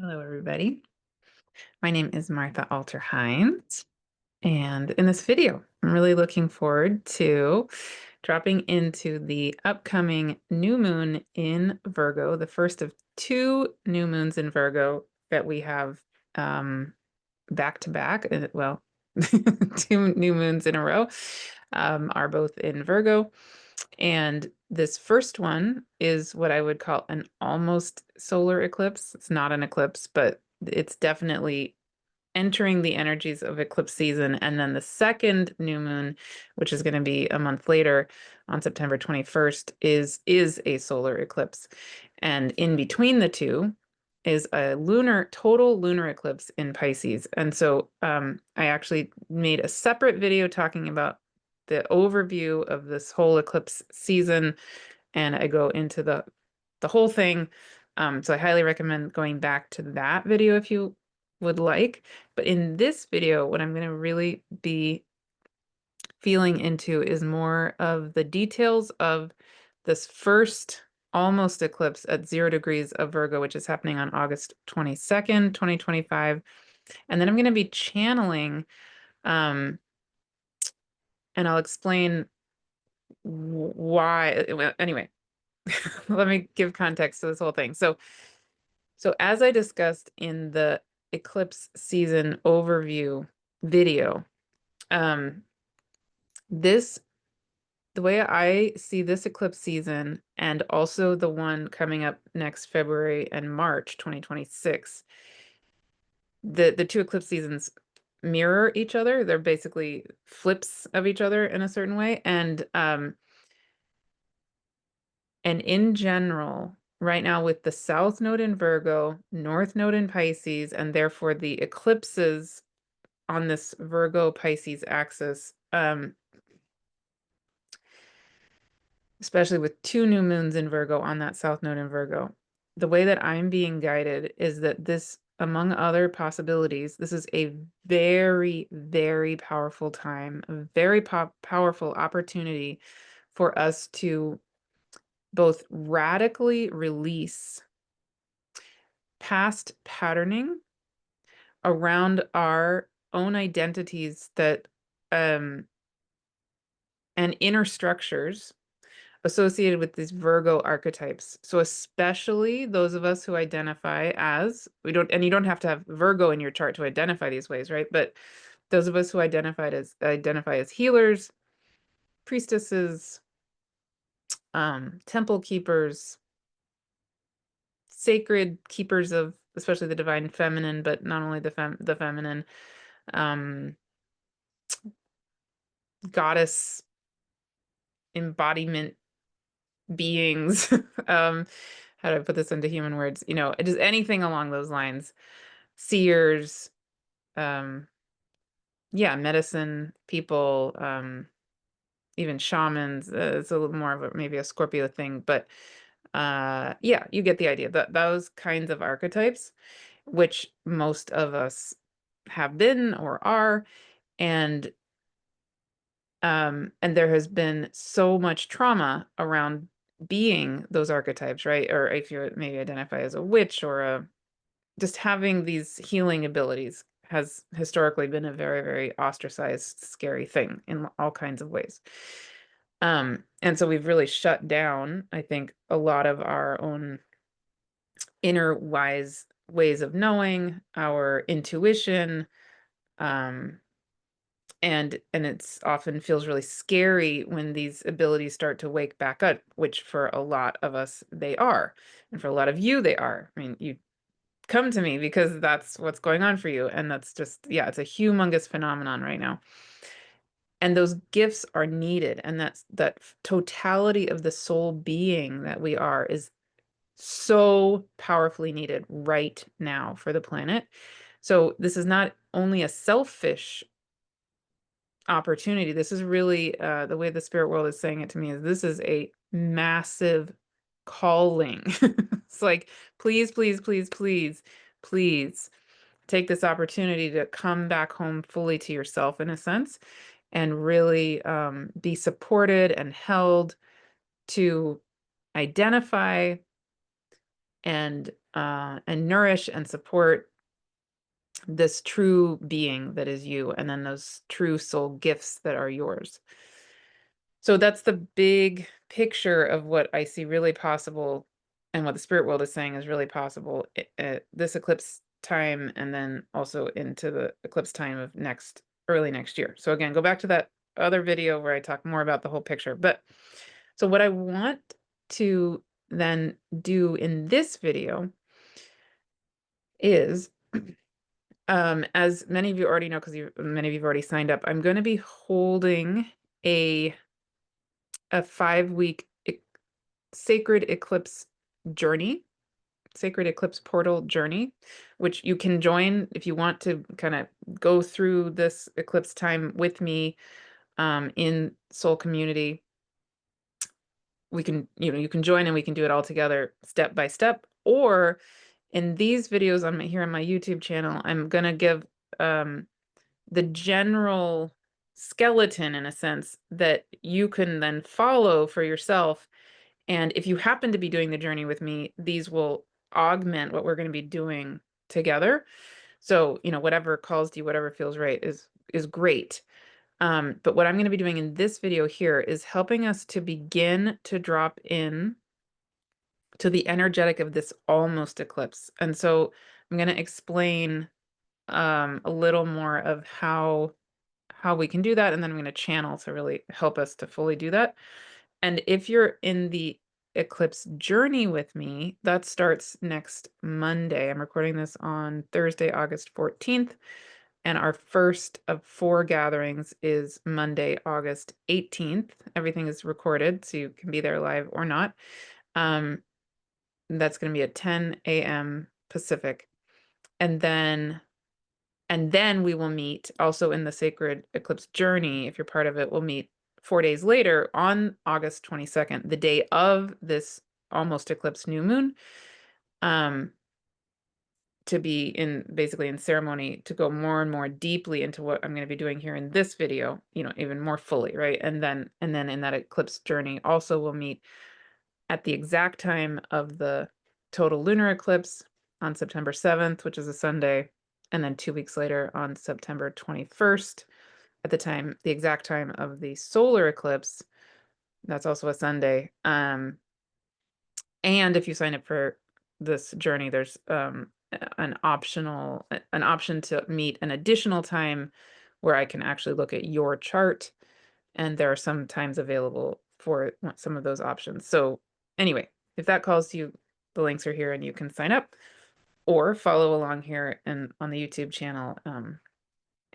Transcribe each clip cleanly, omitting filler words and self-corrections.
Hello, everybody. My name is Martha Alter Hines, and in this video, I'm really looking forward to dropping into the upcoming new moon in Virgo, the first of two new moons in Virgo that we have back to back. Well, two new moons in a row are both in Virgo. And this first one is what I would call an almost solar eclipse. It's not an eclipse, but it's definitely entering the energies of eclipse season. And then the second new moon, which is going to be a month later on September 21st, is a solar eclipse. And in between the two is a total lunar eclipse in Pisces. And so I actually made a separate video talking about the overview of this whole eclipse season, and I go into the whole thing. So I highly recommend going back to that video if you would like. But in this video, what I'm going to really be feeling into is more of the details of this first almost eclipse at 0 degrees of Virgo, which is happening on August 22nd, 2025. And then I'm going to be channeling, and I'll explain why. Well, anyway, let me give context to this whole thing. So as I discussed in the eclipse season overview video, the way I see this eclipse season and also the one coming up next February and March 2026, the two eclipse seasons mirror each other. They're basically flips of each other in a certain way. And in general, right now with the South Node in Virgo, North Node in Pisces, and therefore the eclipses on this Virgo Pisces axis, especially with two new moons in Virgo on that South Node in Virgo, the way that I'm being guided is that this, among other possibilities, this is a very, very powerful time, a very powerful opportunity for us to both radically release past patterning around our own identities that and inner structures associated with these Virgo archetypes. So especially those of us who identify as, and you don't have to have Virgo in your chart to identify these ways, right? But those of us who identify as healers, priestesses, temple keepers, sacred keepers of especially the divine feminine, but not only the feminine, goddess embodiment beings. How do I put this into human words? Just anything along those lines. Seers, yeah, medicine people, even shamans. It's a little more of maybe a Scorpio thing, but yeah, you get the idea. Those kinds of archetypes, which most of us have been or are, and there has been so much trauma around being those archetypes, right? Or if you maybe identify as a witch or just having these healing abilities has historically been a very, very ostracized, scary thing in all kinds of ways. And so we've really shut down, I think, a lot of our own inner wise ways of knowing, our intuition, and it's often feels really scary when these abilities start to wake back up, which for a lot of us they are, and for a lot of you they are. I mean, you come to me because that's what's going on for you, and that's just, yeah, it's a humongous phenomenon right now. And those gifts are needed, and that totality of the soul being that we are is so powerfully needed right now for the planet. So this is not only a selfish opportunity. This is really the way the spirit world is saying it to me is this is a massive calling. It's like, please, please, please, please, please take this opportunity to come back home fully to yourself in a sense, and really be supported and held to identify and nourish and support this true being that is you, and then those true soul gifts that are yours. So that's the big picture of what I see really possible, and what the spirit world is saying is really possible at this eclipse time, and then also into the eclipse time of early next year. So again, go back to that other video where I talk more about the whole picture. But so what I want to then do in this video is, as many of you already know, because many of you have already signed up, I'm going to be holding a 5-week Sacred Eclipse Journey, Sacred Eclipse Portal Journey, which you can join if you want to kind of go through this eclipse time with me in Soul Community. We can, you can join and we can do it all together step by step. Or in these videos here on my YouTube channel, I'm going to give the general skeleton, in a sense, that you can then follow for yourself. And if you happen to be doing the journey with me, these will augment what we're going to be doing together. So, whatever calls to you, whatever feels right is great. But what I'm going to be doing in this video here is helping us to begin to drop in to the energetic of this almost eclipse. And so I'm going to explain a little more of how we can do that, and then I'm going to channel to really help us to fully do that. And if you're in the eclipse journey with me, that starts next Monday. I'm recording this on Thursday, August 14th, and our first of 4 gatherings is Monday, August 18th. Everything is recorded, so you can be there live or not. That's going to be at 10 a.m. Pacific. And then we will meet also in the Sacred Eclipse Journey. If you're part of it, we'll meet 4 days later on August 22nd, the day of this almost eclipse new moon, to be basically in ceremony to go more and more deeply into what I'm going to be doing here in this video, even more fully, right? And then in that eclipse journey also we'll meet at the exact time of the total lunar eclipse on September 7th, which is a Sunday, and then 2 weeks later on September 21st at the exact time of the solar eclipse. That's also a Sunday. And if you sign up for this journey, there's an option to meet an additional time where I can actually look at your chart, and there are some times available for some of those options. So anyway, if that calls to you, the links are here and you can sign up or follow along here and on the YouTube channel,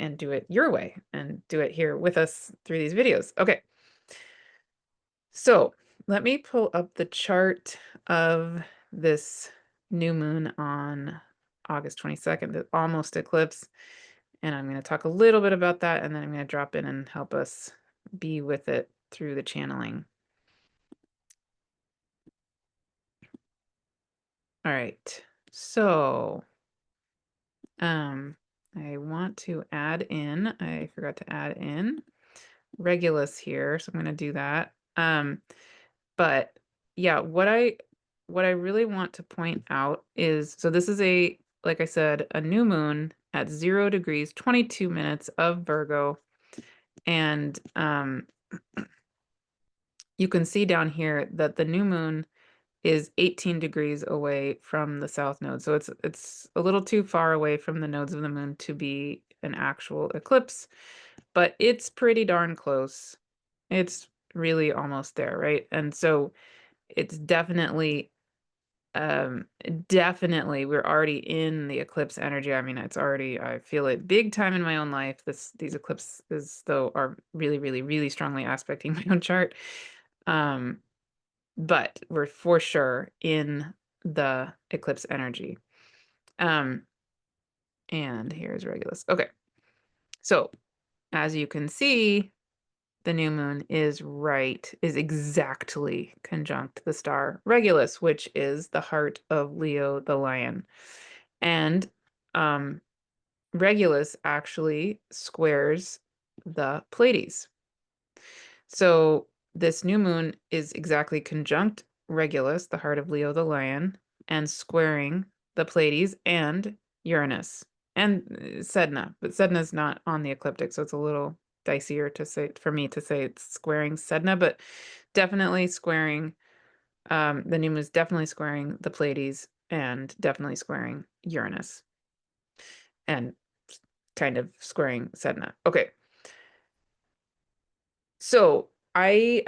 and do it your way and do it here with us through these videos. Okay. So let me pull up the chart of this new moon on August 22nd, the almost eclipse. And I'm going to talk a little bit about that, and then I'm going to drop in and help us be with it through the channeling. All right. So, I want to add in, I forgot to add in Regulus here, so I'm going to do that. But yeah, what I really want to point out is, so this is like I said, a new moon at 0 degrees, 22 minutes of Virgo. And you can see down here that the new moon is 18 degrees away from the south node. So it's a little too far away from the nodes of the moon to be an actual eclipse, but it's pretty darn close. It's really almost there, right? And so it's definitely we're already in the eclipse energy. I mean, I feel it big time in my own life. These eclipses though are really, really, really strongly aspecting my own chart. But we're for sure in the eclipse energy. And here's Regulus. Okay. So as you can see, the new moon is exactly conjunct the star Regulus, which is the heart of Leo the lion. And Regulus actually squares the Pleiades. So this new moon is exactly conjunct Regulus, the heart of Leo the lion, and squaring the Pleiades and Uranus and Sedna, but Sedna is not on the ecliptic, so it's a little dicier to say for me to say it's squaring Sedna, but definitely squaring. The new moon is definitely squaring the Pleiades and definitely squaring Uranus and kind of squaring Sedna. Okay. So I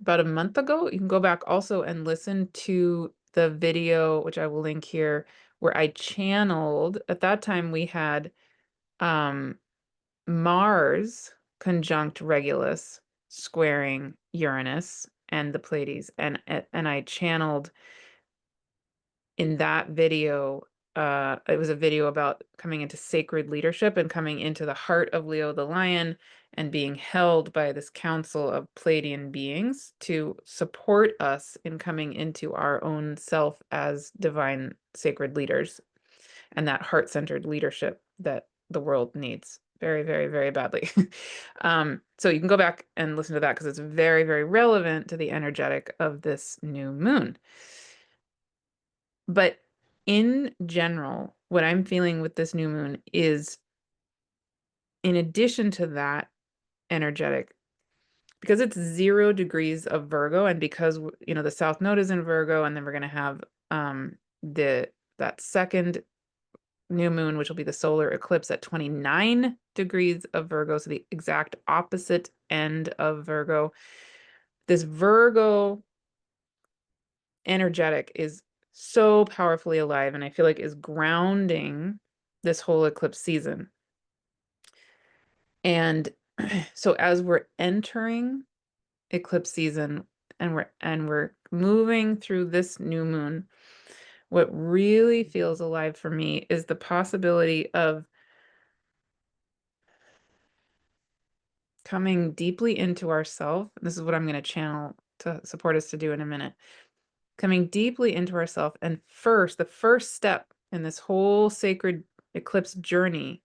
about a month ago, you can go back also and listen to the video, which I will link here, where I channeled. At that time we had Mars conjunct Regulus squaring Uranus and the Pleiades, and I channeled in that video. It was a video about coming into sacred leadership and coming into the heart of Leo the Lion and being held by this council of Pleiadian beings to support us in coming into our own self as divine sacred leaders and that heart-centered leadership that the world needs very, very, very badly. So you can go back and listen to that because it's very, very relevant to the energetic of this new moon. But in general, what I'm feeling with this new moon is, in addition to that energetic, because it's 0 degrees of Virgo, and because the South Node is in Virgo, and then we're going to have that second new moon, which will be the solar eclipse at 29 degrees of Virgo, so the exact opposite end of Virgo. This Virgo energetic is so powerfully alive, and I feel like is grounding this whole eclipse season. And so as we're entering eclipse season and we're moving through this new moon, what really feels alive for me is the possibility of coming deeply into ourself. This is what I'm going to channel to support us to do in a minute. Coming deeply into ourself, and the first step in this whole sacred eclipse journey,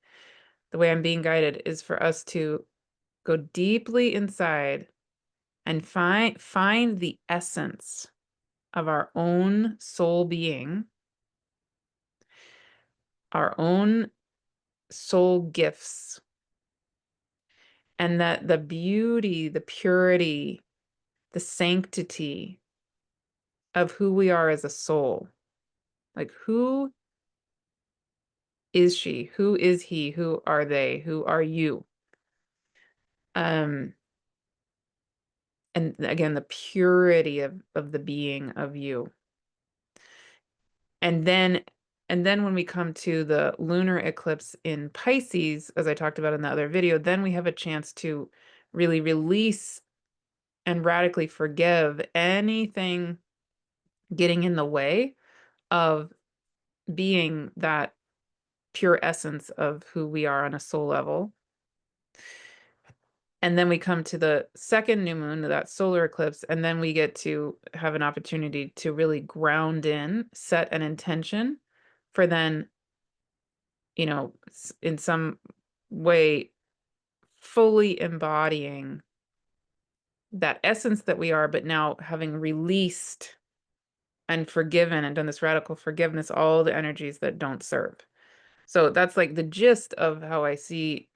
the way I'm being guided, is for us to go deeply inside and find the essence of our own soul being, our own soul gifts, and that the beauty, the purity, the sanctity of who we are as a soul. Like, who is she? Who is he? Who are they? Who are you? And again, the purity of the being of you. And then when we come to the lunar eclipse in Pisces, as I talked about in the other video, then we have a chance to really release and radically forgive anything getting in the way of being that pure essence of who we are on a soul level. And then we come to the second new moon, that solar eclipse, and then we get to have an opportunity to really ground in, set an intention for then, in some way, fully embodying that essence that we are, but now having released and forgiven and done this radical forgiveness, all the energies that don't serve. So that's like the gist of how I see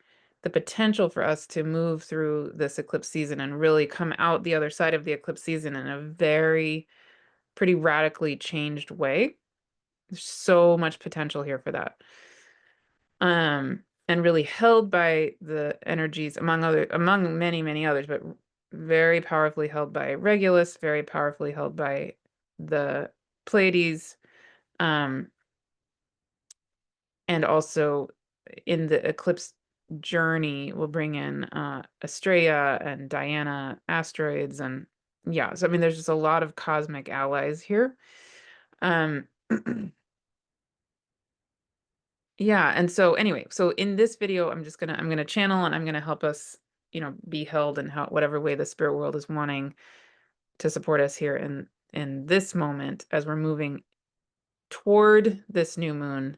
the potential for us to move through this eclipse season and really come out the other side of the eclipse season in a pretty radically changed way. There's so much potential here for that. And really held by the energies among many, many others, but very powerfully held by Regulus, very powerfully held by the Pleiades, and also in the eclipse journey, we'll bring in Estrella and Diana asteroids, and yeah, so I mean, there's just a lot of cosmic allies here. Yeah, and so anyway, so in this video, I'm gonna channel, and I'm gonna help us, be held in whatever way the spirit world is wanting to support us here in this moment as we're moving toward this new moon,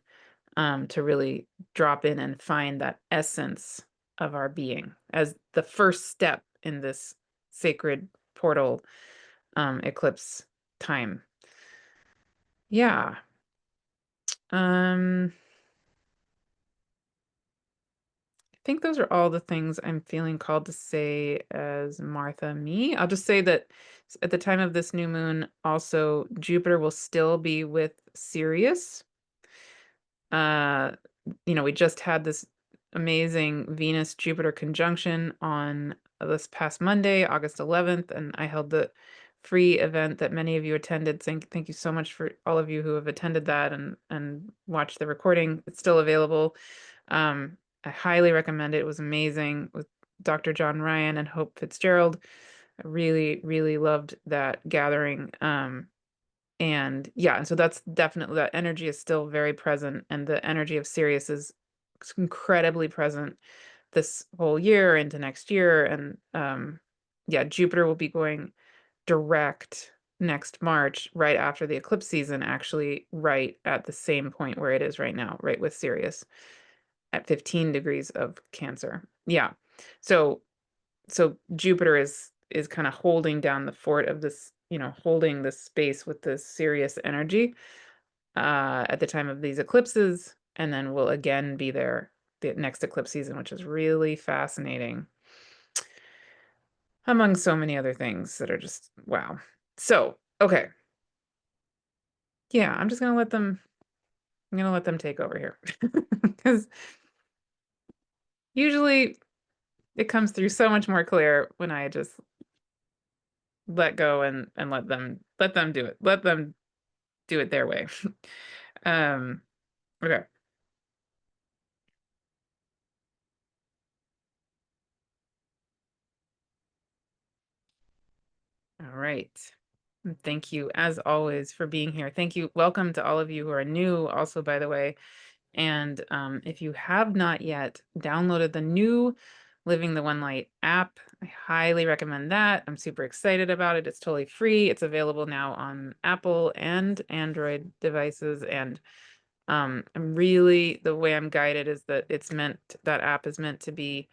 to really drop in and find that essence of our being as the first step in this sacred portal eclipse time. Yeah. I think those are all the things I'm feeling called to say as Martha me. I'll just say that at the time of this new moon, also Jupiter will still be with Sirius. Uh, we just had this amazing Venus Jupiter conjunction on this past Monday, August 11th, and I held the free event that many of you attended. Thank you so much for all of you who have attended that and watched the recording. It's still available. I highly recommend it. It was amazing with Dr. John Ryan and Hope Fitzgerald. I really, really loved that gathering. And yeah, and so that's definitely, that energy is still very present, and the energy of Sirius is incredibly present this whole year into next year. And yeah, Jupiter will be going direct next March, right after the eclipse season, actually right at the same point where it is right now, right with Sirius at 15 degrees of Cancer. Yeah. So Jupiter is kind of holding down the fort of this, holding this space with this Sirius energy at the time of these eclipses, and then will again be there the next eclipse season, which is really fascinating, among so many other things that are just wow. So, okay. Yeah, I'm gonna let them take over here. Because usually it comes through so much more clear when I just let go and let them do it. Let them do it their way. Um, okay. All right. Thank you, as always, for being here. Thank you. Welcome to all of you who are new, also, by the way. And if you have not yet downloaded the new Living the One Light app, I highly recommend that. I'm super excited about it. It's totally free. It's available now on Apple and Android devices. And the way I'm guided is that that app is meant to be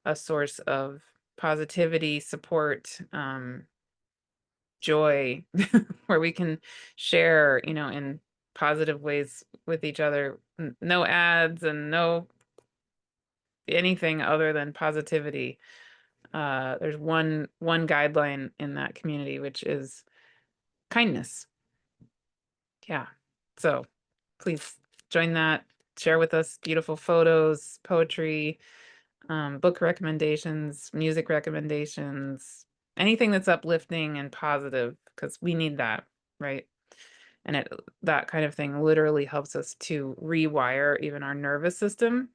a source of positivity, support, joy, where we can share, in positive ways with each other. No ads and no anything other than positivity. There's one guideline in that community, which is kindness. Yeah. So please join that. Share with us beautiful photos, poetry, book recommendations, music recommendations, anything that's uplifting and positive, because we need that, right? And that kind of thing literally helps us to rewire even our nervous system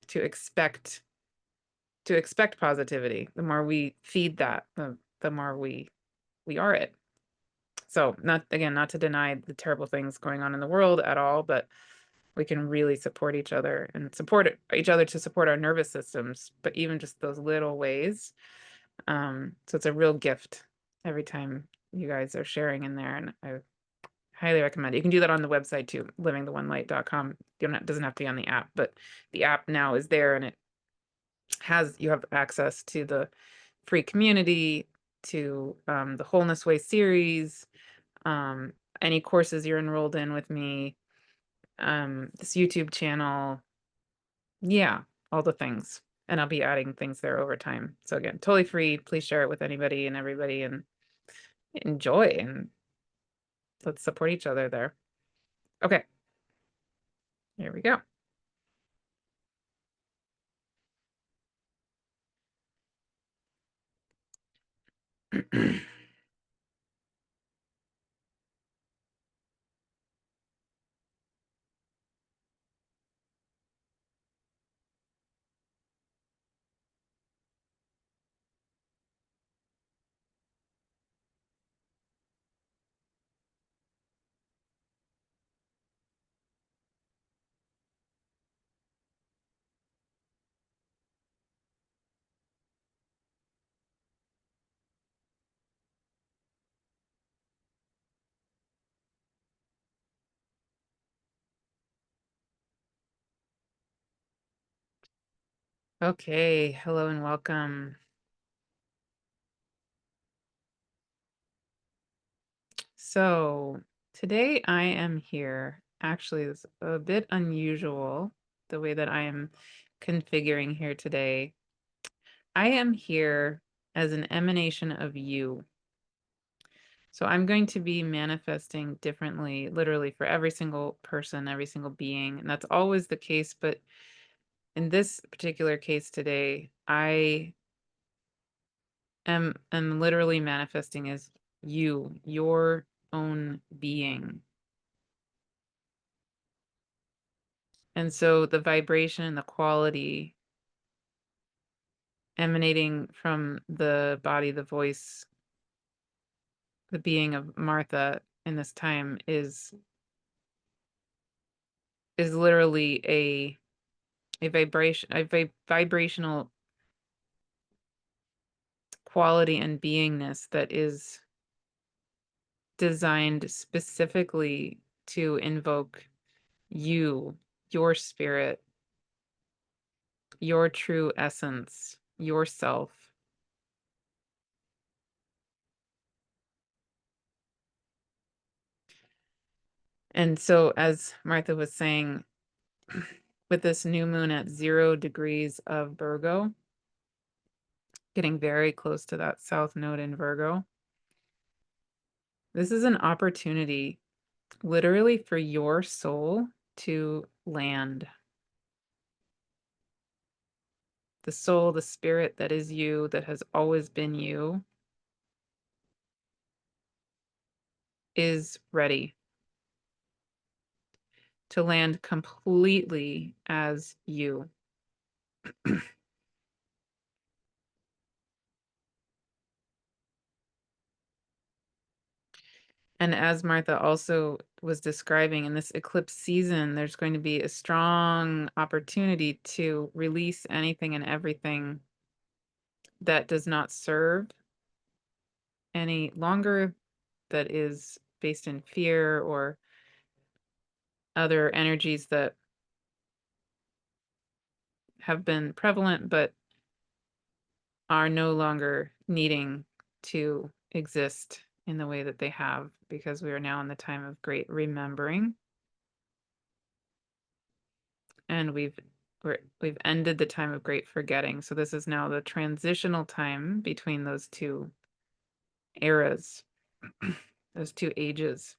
to expect positivity. The more we feed that, the more we are it. So not to deny the terrible things going on in the world at all, but we can really support each other and support each other to support our nervous systems, but even just those little ways. So it's a real gift every time you guys are sharing in there, and I highly recommend it. You can do that on the website too, livingtheonelight.com. Doesn't have to be on the app, but the app now is there, and you have access to the free community, to the Wholeness Way series, um, any courses you're enrolled in with me, this YouTube channel. Yeah, all the things. And I'll be adding things there over time. So again, totally free. Please share it with anybody and everybody and enjoy, and let's support each other there. Okay, here we go. Okay, hello and welcome. So today I am here. Actually, it's a bit unusual the way that I am configuring here today. I am here as an emanation of you. So I'm going to be manifesting differently, literally for every single person, every single being. And that's always the case. But in this particular case today, I am literally manifesting as you, your own being. And so the vibration and the quality emanating from the body, the voice, the being of Martha in this time is literally a vibration, vibrational quality and beingness that is designed specifically to invoke you, your spirit, your true essence, yourself. And so, as Martha was saying, with this new moon at 0 degrees of Virgo, getting very close to that south node in Virgo, this is an opportunity literally for your soul to land. The soul, the spirit that is you, that has always been you, is ready to land completely as you. And as Martha also was describing, in this eclipse season, there's going to be a strong opportunity to release anything and everything that does not serve any longer, that is based in fear or other energies that have been prevalent but are no longer needing to exist in the way that they have, because we are now in the time of great remembering, and we've ended the time of great forgetting. So this is now the transitional time between those two eras, those two ages.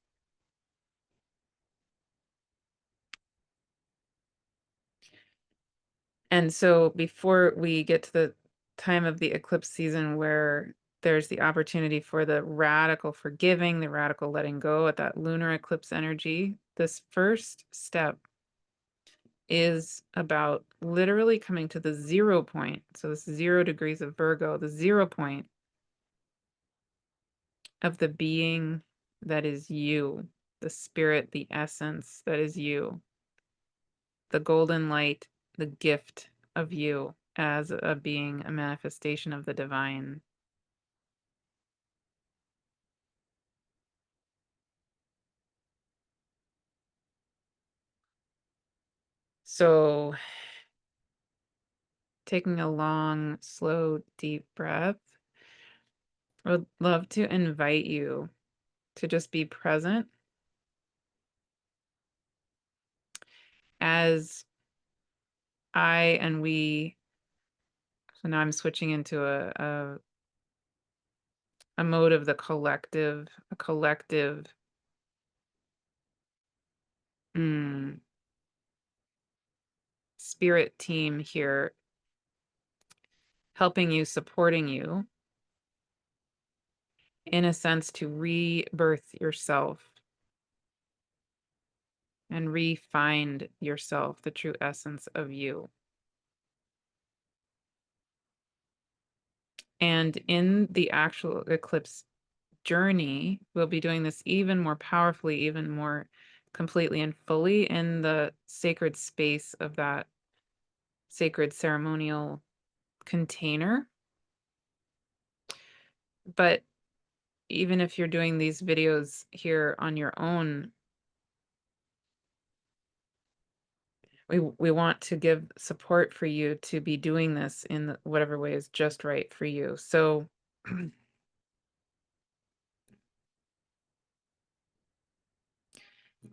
And so before we get to the time of the eclipse season where there's the opportunity for the radical forgiving, the radical letting go at that lunar eclipse energy, this first step is about literally coming to the 0 point. So this 0 degrees of Virgo, the 0 point of the being that is you, the spirit, the essence that is you, the golden light, the gift of you as a being, a manifestation of the divine. So taking a long, slow, deep breath, I would love to invite you to just be present as I and we. So now I'm switching into a mode of the collective, a collective spirit team here, helping you, supporting you, in a sense, to rebirth yourself and re-find yourself, the true essence of you. And in the actual eclipse journey, we'll be doing this even more powerfully, even more completely and fully in the sacred space of that sacred ceremonial container. But even if you're doing these videos here on your own, we want to give support for you to be doing this in whatever way is just right for you. So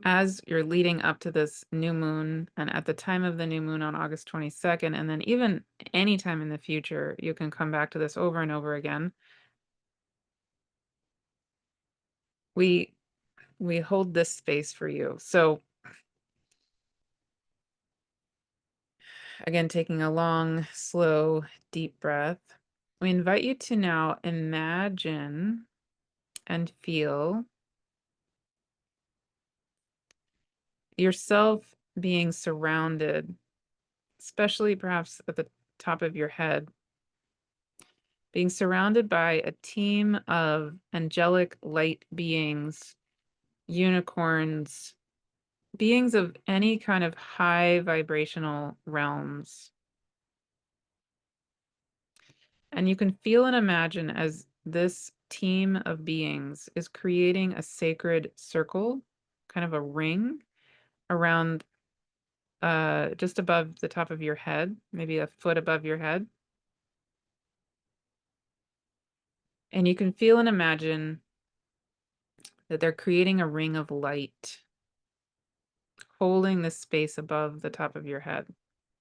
as you're leading up to this new moon and at the time of the new moon on August 22nd, and then even anytime in the future, you can come back to this over and over again. We hold this space for you. So again, taking a long, slow, deep breath, we invite you to now imagine and feel yourself being surrounded, especially perhaps at the top of your head, being surrounded by a team of angelic light beings, unicorns, beings of any kind of high vibrational realms. And you can feel and imagine as this team of beings is creating a sacred circle, kind of a ring around just above the top of your head, maybe a foot above your head. And you can feel and imagine that they're creating a ring of light, holding this space above the top of your head,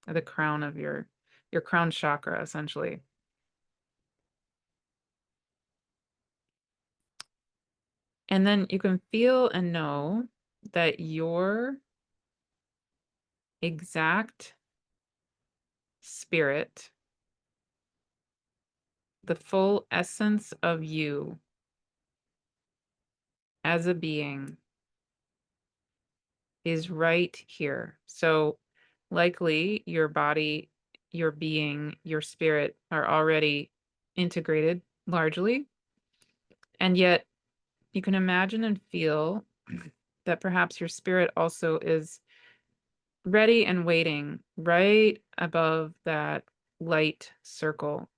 at the crown of your crown chakra, essentially. And then you can feel and know that your exact spirit, the full essence of you as a being, is right here. So likely your body, your being, your spirit are already integrated largely. And yet you can imagine and feel that perhaps your spirit also is ready and waiting right above that light circle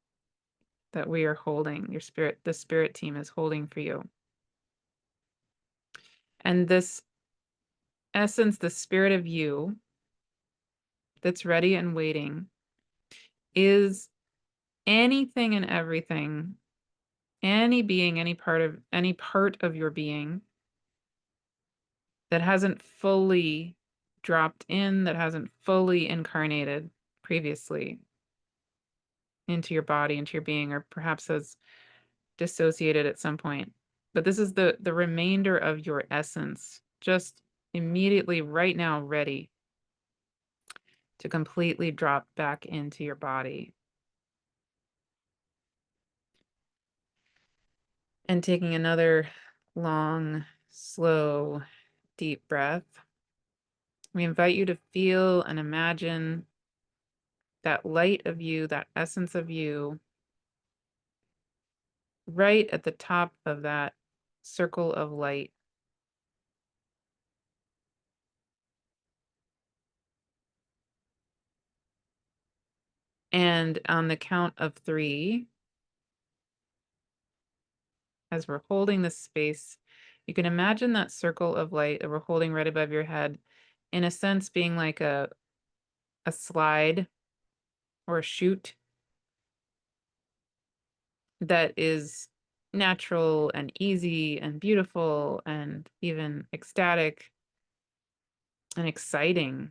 that we are holding. Your spirit, the spirit team is holding for you. And this essence, the spirit of you that's ready and waiting, is anything and everything, any being, any part of your being that hasn't fully dropped in, that hasn't fully incarnated previously into your body, into your being, or perhaps has dissociated at some point. But this is the remainder of your essence, just immediately right now ready to completely drop back into your body. And taking another long, slow, deep breath, we invite you to feel and imagine that light of you, that essence of you, right at the top of that circle of light. And on the count of 3, as we're holding this space, you can imagine that circle of light that we're holding right above your head, in a sense, being like a slide or a chute that is natural and easy and beautiful and even ecstatic and exciting.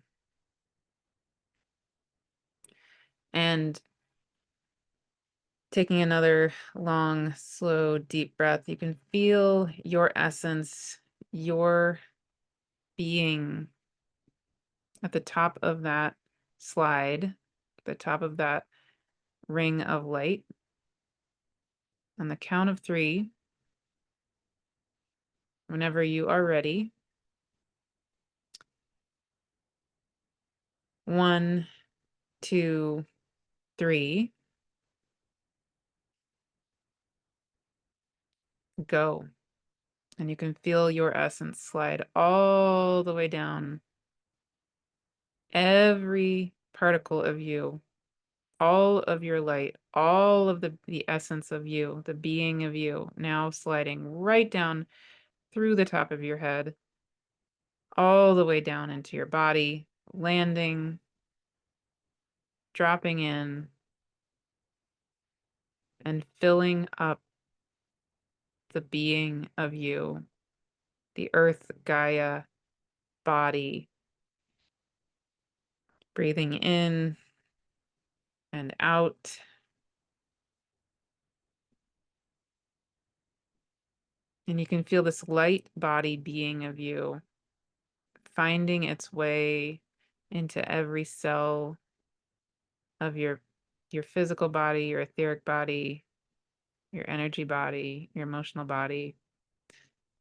And taking another long, slow, deep breath, you can feel your essence, your being at the top of that slide, the top of that ring of light. On the count of 3, whenever you are ready. 1, 2, 3, go. And you can feel your essence slide all the way down. Every particle of you, all of your light, all of the essence of you, the being of you, now sliding right down through the top of your head, all the way down into your body, landing, dropping in, and filling up the being of you, the earth, Gaia, body. Breathing in and out. And you can feel this light body being of you finding its way into every cell of your physical body, your etheric body, your energy body, your emotional body,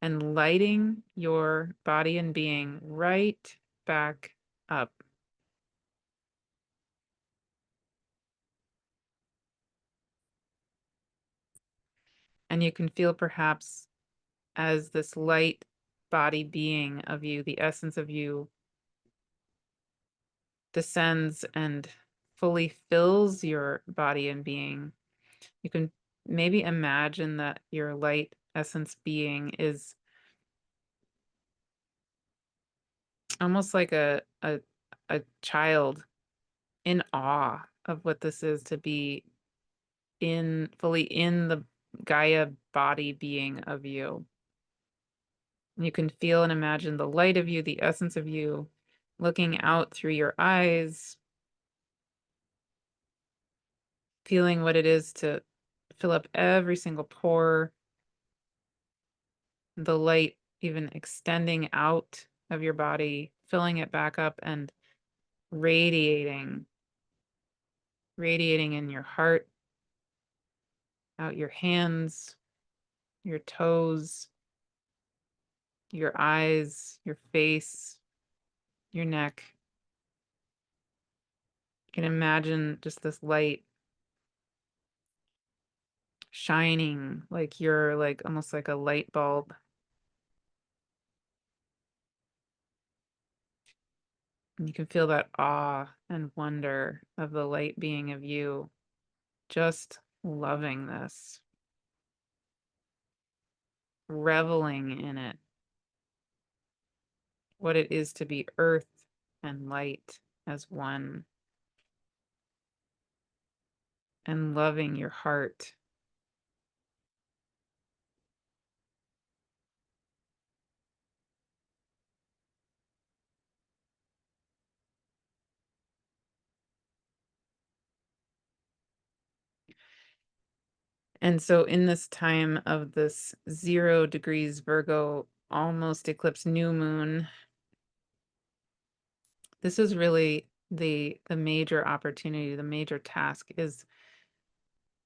and lighting your body and being right back up. And you can feel perhaps as this light body being of you, the essence of you, descends and fully fills your body and being. You can maybe imagine that your light essence being is almost like a child in awe of what this is to be fully in the Gaia body being of you. You can feel and imagine the light of you, the essence of you, looking out through your eyes, feeling what it is to fill up every single pore, the light even extending out of your body, filling it back up and radiating, radiating in your heart, out your hands, your toes, your eyes, your face, your neck. You can imagine just this light shining like you're like almost like a light bulb. And you can feel that awe and wonder of the light being of you, just loving this, reveling in it, what it is to be earth and light as one, and loving your heart. And so in this time of this 0 degrees Virgo almost eclipse new moon, this is really the major opportunity, the major task is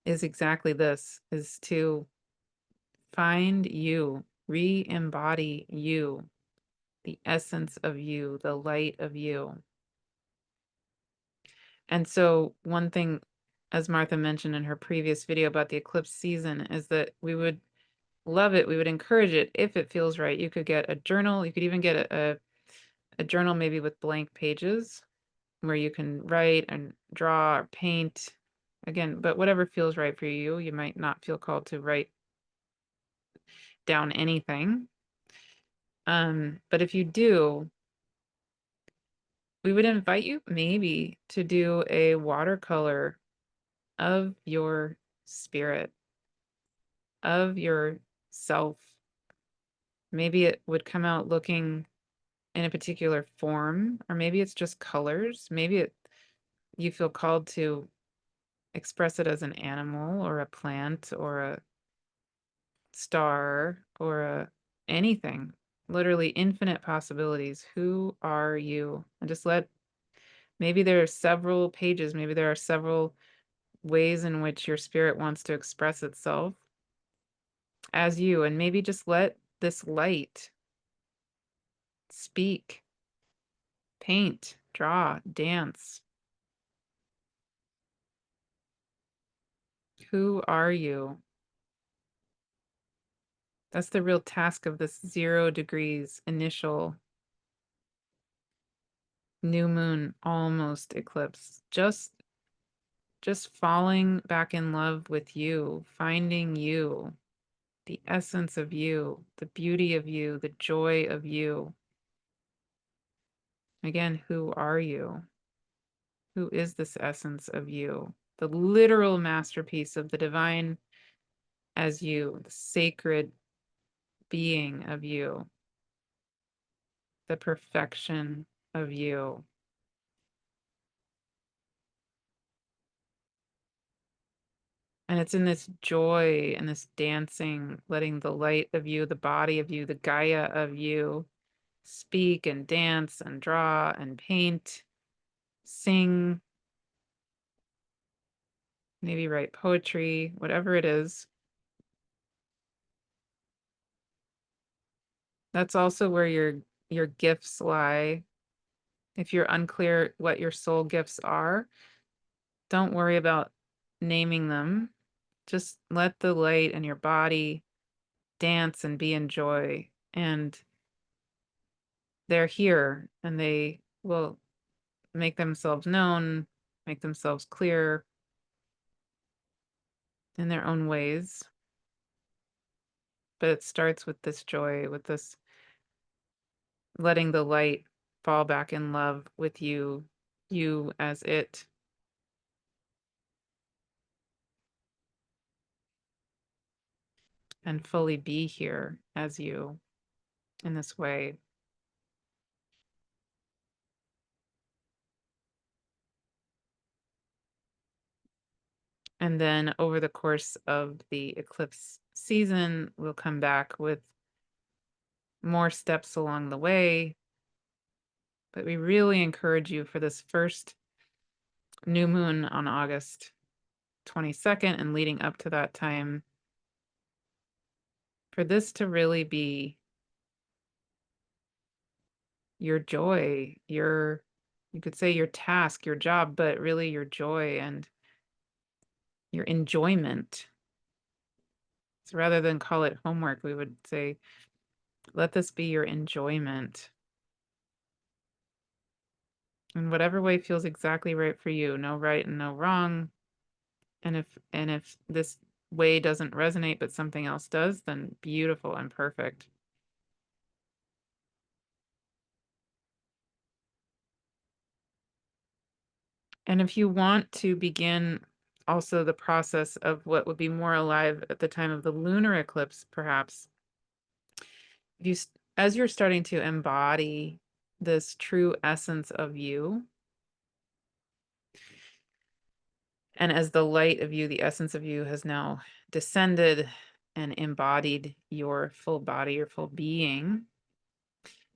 exactly this, is to find you, re-embody you, the essence of you, the light of you. And so one thing, as Martha mentioned in her previous video about the eclipse season, is that we would love it. We would encourage it if it feels right. You could get a journal. You could even get a journal maybe with blank pages where you can write and draw or paint. Again, but whatever feels right for you. You might not feel called to write down anything. But if you do, we would invite you maybe to do a watercolor of your spirit, of your self. Maybe it would come out looking in a particular form, or maybe it's just colors. Maybe you feel called to express it as an animal or a plant or a star or anything. Literally infinite possibilities. Who are you? And just maybe there are several pages, maybe there are several ways in which your spirit wants to express itself as you, and maybe just let this light speak, paint, draw, dance. Who are you? That's the real task of this 0 degrees initial new moon almost eclipse. Just falling back in love with you, finding you, the essence of you, the beauty of you, the joy of you. Again, who are you? Who is this essence of you? The literal masterpiece of the divine as you, the sacred being of you. the perfection of you. And it's in this joy and this dancing, letting the light of you, the body of you, the Gaia of you speak and dance and draw and paint, sing, maybe write poetry, whatever it is. That's also where your gifts lie. If you're unclear what your soul gifts are, don't worry about naming them. Just let the light and your body dance and be in joy. And they're here and they will make themselves known, make themselves clear in their own ways. But it starts with this joy, with this letting the light fall back in love with you, you as it. And fully be here as you in this way. And then over the course of the eclipse season, we'll come back with more steps along the way. But we really encourage you for this first new moon on August 22nd and leading up to that time, for this to really be your joy, you could say your task, your job, but really your joy and your enjoyment. So rather than call it homework, we would say, let this be your enjoyment. In whatever way feels exactly right for you. No right and no wrong. And if this way doesn't resonate but something else does, then beautiful and perfect. And if you want to begin also the process of what would be more alive at the time of the lunar eclipse, perhaps, if you, as you're starting to embody this true essence of you, and as the light of you, the essence of you has now descended and embodied your full body, your full being,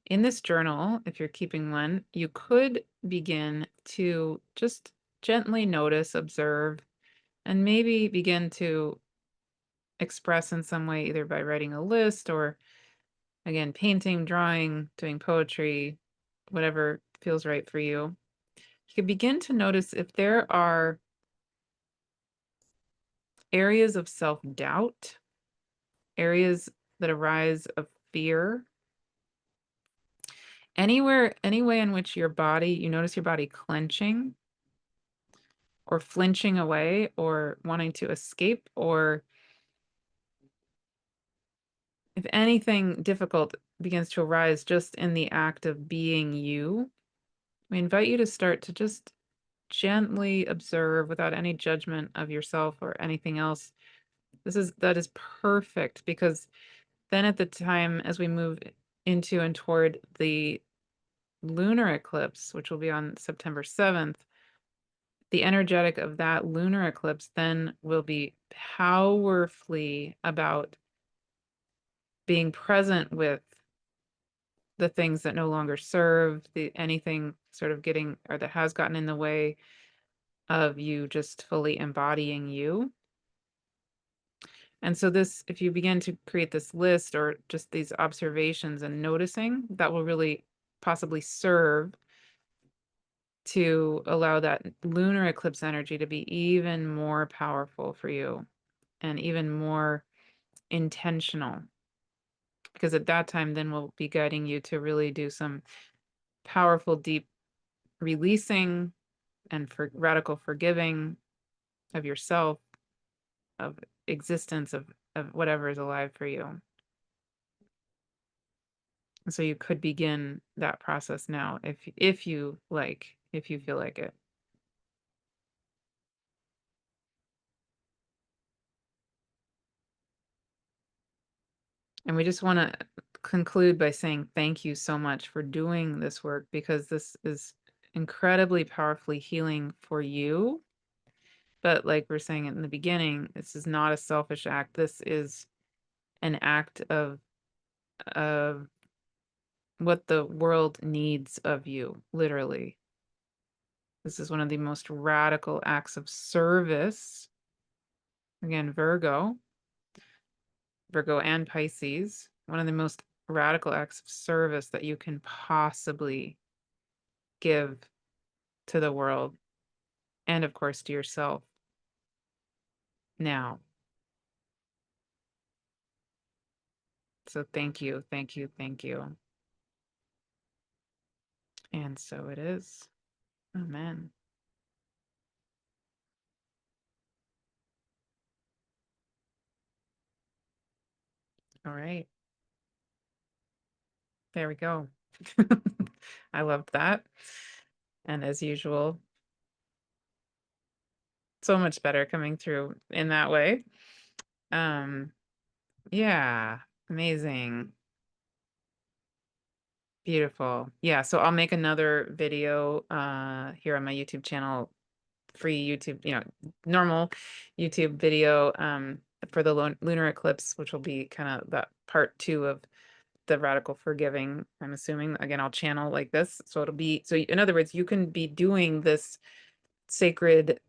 in this journal, if you're keeping one, you could begin to just gently notice, observe, and maybe begin to express in some way, either by writing a list or, again, painting, drawing, doing poetry, whatever feels right for you. You can begin to notice if there are areas of self-doubt, areas that arise of fear, anywhere, any way in which your body, you notice your body clenching or flinching away or wanting to escape, or if anything difficult begins to arise just in the act of being you, we invite you to start to just gently observe without any judgment of yourself or anything else. That is perfect, because then at the time as we move into and toward the lunar eclipse, which will be on September 7th, the energetic of that lunar eclipse then will be powerfully about being present with the things that no longer serve, anything sort of getting or that has gotten in the way of you just fully embodying you. And so this, if you begin to create this list or just these observations and noticing, that will really possibly serve to allow that lunar eclipse energy to be even more powerful for you and even more intentional. Because at that time, then we'll be guiding you to really do some powerful, deep releasing and for radical forgiving of yourself, of existence, of whatever is alive for you. And so you could begin that process now if you like, if you feel like it. And we just want to conclude by saying thank you so much for doing this work, because this is incredibly powerfully healing for you. But like we're saying in the beginning, this is not a selfish act. This is an act of what the world needs of you, literally. This is one of the most radical acts of service. Again, Virgo and Pisces, one of the most radical acts of service that you can possibly give to the world, and of course to yourself now. So thank you, thank you, thank you. And so it is. Amen. All right. There we go. I loved that. And as usual, so much better coming through in that way. Yeah, amazing. Beautiful. Yeah, so I'll make another video here on my YouTube channel, free YouTube, normal YouTube video for the lunar eclipse, which will be kind of that part 2 of the radical forgiving, I'm assuming. Again, I'll channel like this. So it'll be, so in other words, you can be doing this sacred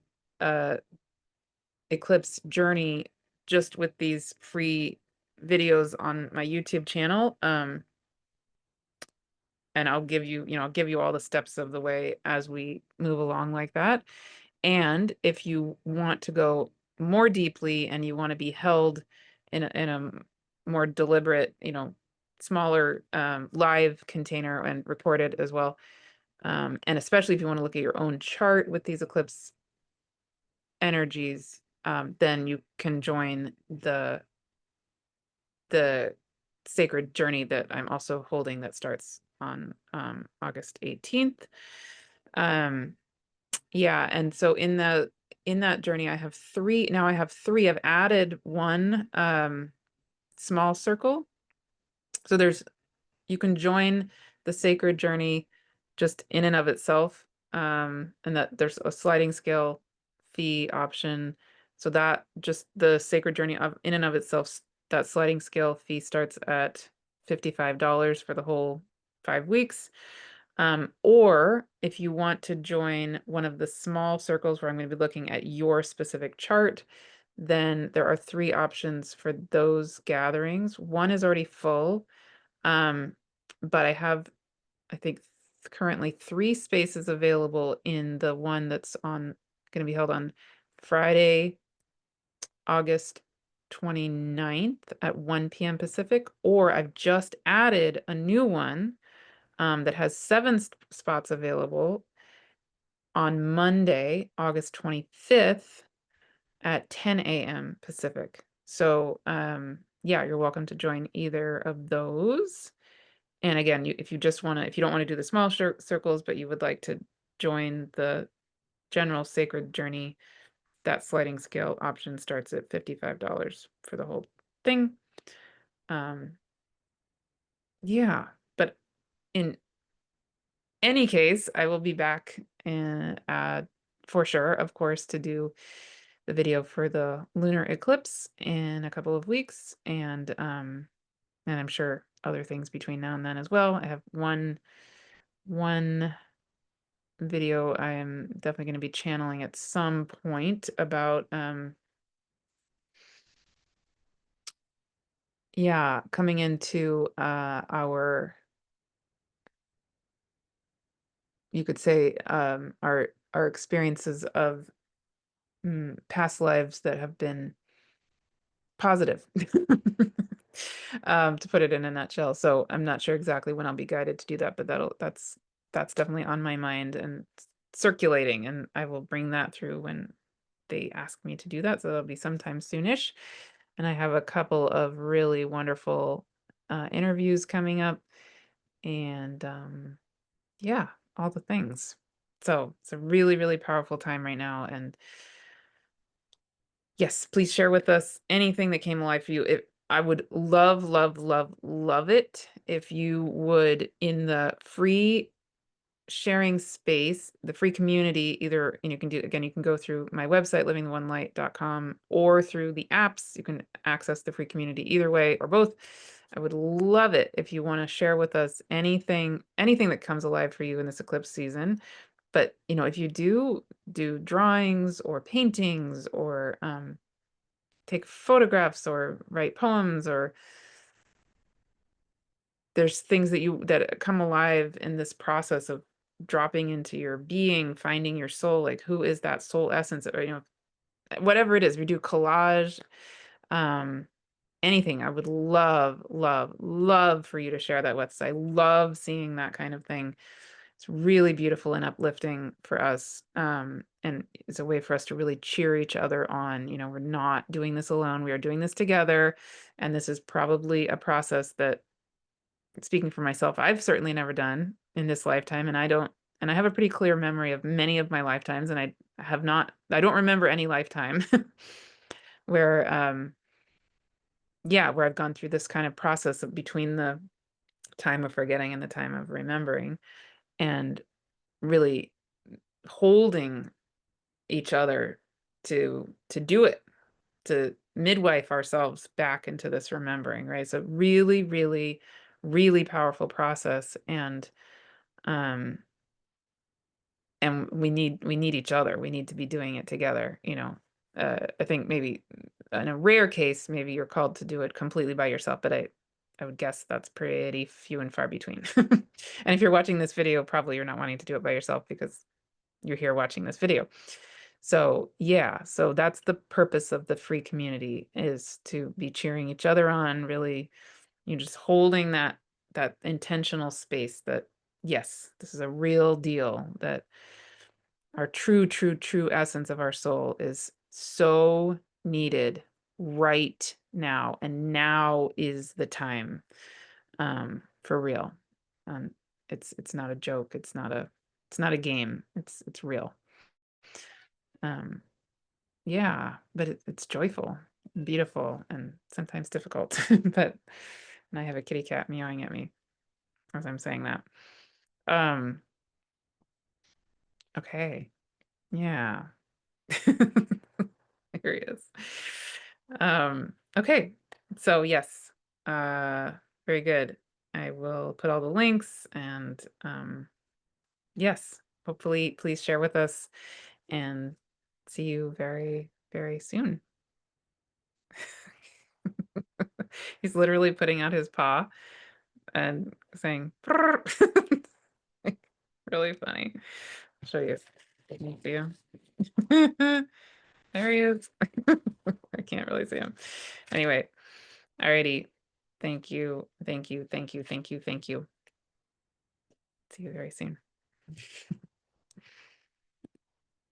uh eclipse journey just with these free videos on my YouTube channel. And I'll give you, I'll give you all the steps of the way as we move along like that. And if you want to go more deeply and you want to be held in a more deliberate, smaller live container and recorded as well, and especially if you want to look at your own chart with these eclipse energies, then you can join the sacred journey that I'm also holding that starts on August 18th. Yeah, and so in that journey I have 3. Now I have 3. I've added one small circle. So you can join the sacred journey just in and of itself, and that there's a sliding scale fee option. So that just the sacred journey of in and of itself, that sliding scale fee starts at $55 for the whole 5 weeks. Or if you want to join one of the small circles where I'm going to be looking at your specific chart, then there are 3 options for those gatherings. One is already full, but I have, I think, currently 3 spaces available in the one that's going to be held on Friday, August 29th at 1 p.m. Pacific, or I've just added a new one that has 7 spots available on Monday, August 25th at 10 a.m. Pacific. So yeah, you're welcome to join either of those. And again, if you don't want to do the small circles, but you would like to join the general sacred journey, that sliding scale option starts at $55 for the whole thing. Yeah, but in any case, I will be back and for sure, of course, to do the video for the lunar eclipse in a couple of weeks, and I'm sure other things between now and then as well. I have one video I am definitely going to be channeling at some point about yeah, coming into our, you could say, our experiences of past lives that have been positive, to put it in a nutshell. So I'm not sure exactly when I'll be guided to do that, but that's definitely on my mind and circulating, and I will bring that through when they ask me to do that. So that'll be sometime soonish. And I have a couple of really wonderful interviews coming up, and yeah, all the things. So it's a really, really powerful time right now. And yes, please share with us anything that came alive for you. I would love, love, love, love it if you would, in the free sharing space, the free community, either, and you can do, again, you can go through my website, livingtheonelight.com, or through the apps. You can access the free community either way or both. I would love it if you want to share with us anything that comes alive for you in this eclipse season. But, if you do drawings or paintings or take photographs or write poems, or there's things that come alive in this process of dropping into your being, finding your soul, like who is that soul essence, or whatever it is, we do collage, um anything. I would love, love, love for you to share that with us. I love seeing that kind of thing. It's really beautiful and uplifting for us. And it's a way for us to really cheer each other on. We're not doing this alone. We are doing this together. And this is probably a process that, speaking for myself, I've certainly never done in this lifetime. And I have a pretty clear memory of many of my lifetimes. And I don't remember any lifetime where, yeah, where I've gone through this kind of process of between the time of forgetting and the time of remembering, and really holding each other to do it, to midwife ourselves back into this remembering, right? So really, really, really powerful process. Um and we need each other. We need to be doing it together. I think maybe in a rare case, maybe you're called to do it completely by yourself, but I would guess that's pretty few and far between. And if you're watching this video, probably you're not wanting to do it by yourself because you're here watching this video. So yeah, so that's the purpose of the free community, is to be cheering each other on, really, just holding that intentional space that, yes, this is a real deal, that our true, true, true essence of our soul is so needed right now. And now is the time, for real. Um, it's not a joke. It's not a game. It's real. Um, yeah, but it's joyful and beautiful and sometimes difficult. But, and I have a kitty cat meowing at me as I'm saying that. Um, okay. Yeah. Here he is. Okay. So yes, very good. I will put all the links, and yes, hopefully please share with us, and see you very, very soon. He's literally putting out his paw and saying, "Brrr." Like, really funny. I'll show you. Can you see him? There he is. I can't really see him. Anyway, alrighty. Thank you. Thank you. Thank you. Thank you. Thank you. See you very soon.